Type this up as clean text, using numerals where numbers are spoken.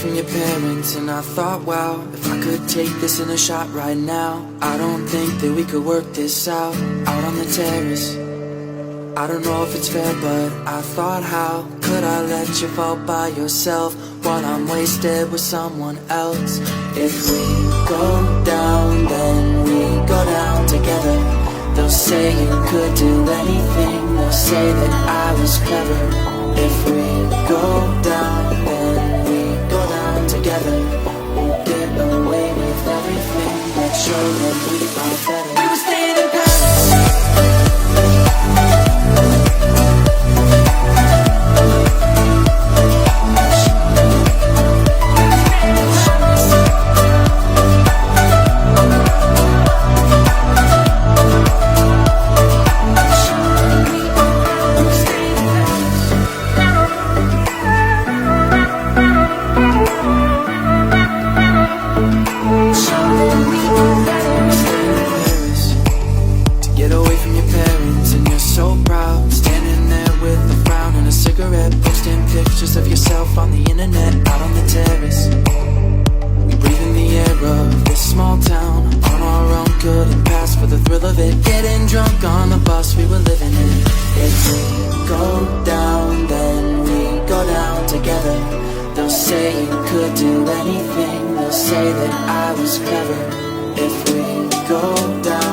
from your parents, and I thought, wow, if I could take this in a shot right now, I don't think that we could work this out on the terrace. I don't know if it's fair, but I thought, how could I let you fall by yourself while I'm wasted with someone else? If we go down, then we go down together. They'll say you could do anything, they'll say that I was clever. If we go down, then we go down together. We'll get away with everything, but sure that we are better. We were staying in Paris. Of yourself on the internet, out on the terrace. We breathe in the air of this small town, on our own, couldn't pass for the thrill of it. Getting drunk on the bus we were living in. If we go down, then we go down together. They'll say you could do anything, they'll say that I was clever. If we go down,